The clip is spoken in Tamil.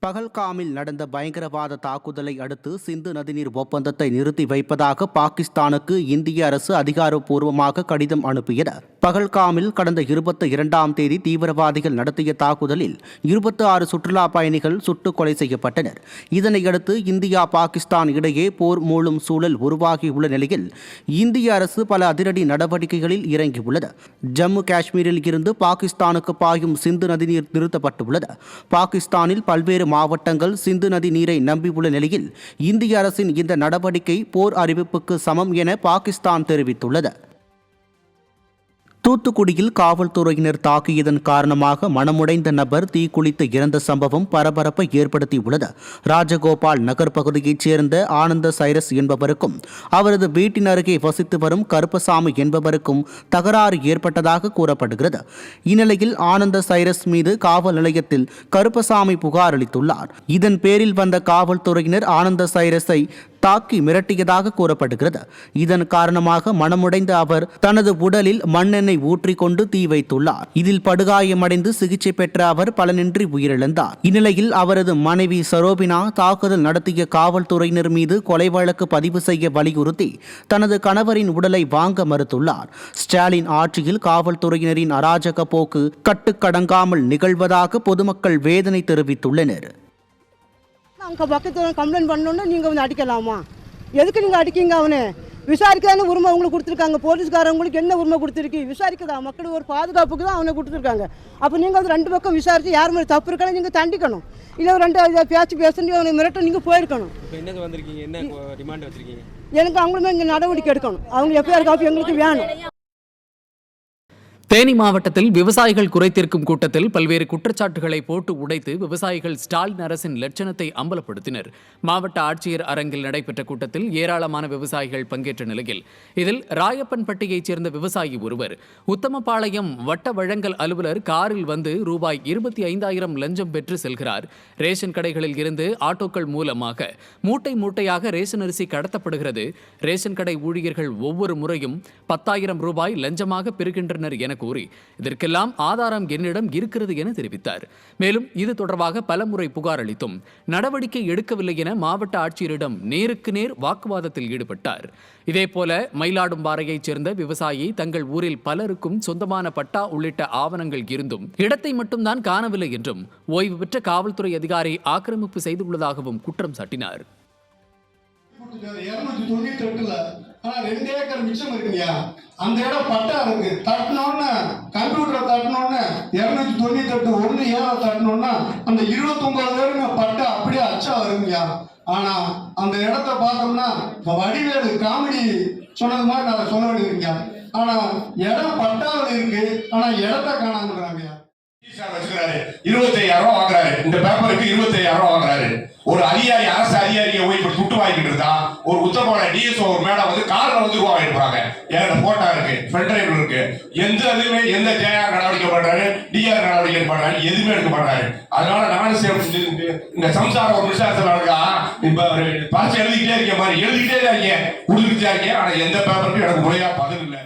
பகல்காமில் நடந்த பயங்கரவாத தாக்குதலை அடுத்து சிந்து நதிநீர் ஒப்பந்தத்தை நிறுத்தி வைப்பதாக பாகிஸ்தானுக்கு இந்திய அரசு அதிகாரப்பூர்வமாக கடிதம் அனுப்பியது. பகல்காமில் கடந்த 22ஆம் தேதி தீவிரவாதிகள் நடத்திய தாக்குதலில் 26 சுற்றுலா பயணிகள் சுட்டுக் கொலை செய்யப்பட்டனர். இதனையடுத்து இந்தியா பாகிஸ்தான் இடையே போர் மூளும் சூழல் உருவாகியுள்ள நிலையில் இந்திய அரசு பல அதிரடி நடவடிக்கைகளில் இறங்கியுள்ளது. ஜம்மு காஷ்மீரில் இருந்து பாகிஸ்தானுக்கு பாயும் சிந்து நதிநீர் நிறுத்தப்பட்டுள்ளது. பாகிஸ்தானில் பல்வேறு மாவட்டங்கள் சிந்து நதி நீரை நம்பியுள்ள நிலையில் இந்திய அரசின் இந்த நடவடிக்கை போர் அறிவிப்புக்கு சமம் என பாகிஸ்தான் தெரிவித்துள்ளது. தூத்துக்குடியில் காவல்துறையினர் தாக்கியதன் காரணமாக மனமுடைந்த நபர் தீக்குளித்து இறந்த சம்பவம் பரபரப்பை ஏற்படுத்தியுள்ளது. ராஜகோபால் நகர் பகுதியைச் சேர்ந்த ஆனந்த சைரஸ் என்பவருக்கும் அவரது வீட்டின் அருகே வசித்து வரும் கருப்பசாமி என்பவருக்கும் தகராறு ஏற்பட்டதாக கூறப்படுகிறது. இந்நிலையில் ஆனந்த சைரஸ் மீது காவல் நிலையத்தில் கருப்பசாமி புகார் அளித்துள்ளார். இதன் பேரில் வந்த காவல்துறையினர் ஆனந்த சைரஸை தாக்கி மிரட்டியதாக கூறப்படுகிறது. இதன் காரணமாக மனமுடைந்த அவர் தனது உடலில் மண்ணெண்ணெய் ஊற்றிக்கொண்டு தீ வைத்துள்ளார். இதில் படுகாயமடைந்து சிகிச்சை பெற்ற அவர் பலனின்றி உயிரிழந்தார். இந்நிலையில் அவரது மனைவி சரோபினா தாக்குதல் நடத்திய காவல்துறையினர் மீது கொலை வழக்கு பதிவு செய்ய வலியுறுத்தி தனது கணவரின் உடலை வாங்க மறுத்துள்ளார். ஸ்டாலின் ஆட்சியில் காவல்துறையினரின் அராஜக போக்கு கட்டுக்கடங்காமல் நிகழ்வதாக பொதுமக்கள் வேதனை தெரிவித்துள்ளனர். அங்கே பக்கத்தில் கம்ப்ளைண்ட் பண்ணோன்னா நீங்கள் வந்து அடிக்கலாமா? எதுக்கு நீங்கள் அடிக்கீங்க? அவனை விசாரிக்கதானே உரிமை உங்களுக்கு கொடுத்துருக்காங்க. போலீஸ்காரங்களுக்கு என்ன உரிமை கொடுத்துருக்கு? விசாரிக்கதா? மக்களுக்கு ஒரு பாதுகாப்புக்கு தான் அவனை கொடுத்துருக்காங்க. அப்போ நீங்கள் வந்து ரெண்டு பக்கம் விசாரித்து யார் மேலே தப்பு இருக்கானே நீங்கள் தண்டிக்கணும். இல்லை ரெண்டு பேசி அவனை மிரட்ட நீங்கள் போயிருக்கணும். எனக்கு அவங்களுமே இங்கே நடவடிக்கை எடுக்கணும். அவங்க எப்படியா காப்பி எங்களுக்கு வேணும். தேனி மாவட்டத்தில் விவசாயிகள் குறைதீர்க்கும் கூட்டத்தில் பல்வேறு குற்றச்சாட்டுகளை போட்டு உடைத்து விவசாயிகள் ஸ்டாலின் அரசின் லட்சணத்தை அம்பலப்படுத்தினர். மாவட்ட ஆட்சியர் அரங்கில் நடைபெற்ற கூட்டத்தில் ஏராளமான விவசாயிகள் பங்கேற்ற நிலையில் இதில் ராயப்பன்பட்டியைச் சேர்ந்த விவசாயி ஒருவர் உத்தமபாளையம் வட்ட வழங்கல் அலுவலர் காரில் வந்து ரூபாய் 25,000 லஞ்சம் பெற்று செல்கிறார். ரேஷன் கடைகளில் இருந்து ஆட்டோக்கள் மூலமாக மூட்டை மூட்டையாக ரேஷன் அரிசி கடத்தப்படுகிறது. ரேஷன் கடை ஊழியர்கள் ஒவ்வொரு முறையும் 10,000 ரூபாய் லஞ்சமாக பெறுகின்றனர் என கூறி இதற்கெல்லாம் ஆதாரம் என்னிடம் இருக்கிறது என தெரிவித்தார். மேலும் இது தொடர்பாக பலமுறை புகார் அளித்தும் நடவடிக்கை எடுக்கவில்லை என மாவட்ட ஆட்சியரிடம் நேருக்கு நேர் வாக்குவாதத்தில் ஈடுபட்டார். இதேபோல மயிலாடும்பாறையைச் சேர்ந்த விவசாயி தங்கள் ஊரில் பலருக்கும் சொந்தமான பட்டா உள்ளிட்ட ஆவணங்கள் இருந்தும் இடத்தை மட்டும்தான் காணவில்லை என்றும் ஓய்வு பெற்ற காவல்துறை அதிகாரி ஆக்கிரமிப்பு செய்துள்ளதாகவும் குற்றம் சாட்டினார். 2 ஏக்கர் மிச்சம் இருக்குங்கய்யா. அந்த இடம் பட்டா இருக்கு. தட்டினோன்னு கம்ப்யூட்டரை தட்டினோன்னு 298 1 தட்டினோன்னா அந்த 29 பேருங்க பட்டா அப்படியே அச்சா வருங்கய்யா. ஆனா அந்த இடத்த பார்த்தோம்னா வடிவேலு காமெடி சொன்னது மாதிரி நான் சொல்ல வேண்டியிருக்கீங்க. ஆனா இடம் பட்டாவில் இருக்கு. ஆனா இடத்த காணாம வச்சுக்கிறாரு. 25,000 ரூபாய் வாங்குறாரு. இந்த பேப்பருக்கு 25,000 ரூபாய் வாங்குறாரு. ஒரு அதிகாரி அரசு அதிகாரியை போய் இப்ப சுட்டு வாங்கிட்டு இருந்தா ஒரு உத்தமோட டிஎஸ்ஓ ஒரு மேடம் வந்து கார்ல வந்து ரூபாய் எடுப்பாங்க. என்கிட்ட போட்டோ இருக்கு, ஃப்ரண்ட் டிரைவ் இருக்கு. எந்த இதுவுமே எந்த ஜேஆர் நடவடிக்கை பண்றாரு, டிஆர் நடவடிக்கை பண்றாரு, எதுவுமே எடுக்க மாட்டாரு. அதனால நானும் இந்த சம்சாரம் ஒரு விசாரத்தில் இருக்கா இப்ப பரிசு எழுதிக்கிட்டே இருக்க மாதிரி எழுதிக்கிட்டே தான் இருக்கேன், கொடுத்துக்கிட்டே இருக்கேன். ஆனா எந்த பேப்பருக்கும் எனக்கு முறையா பதில் இல்லை.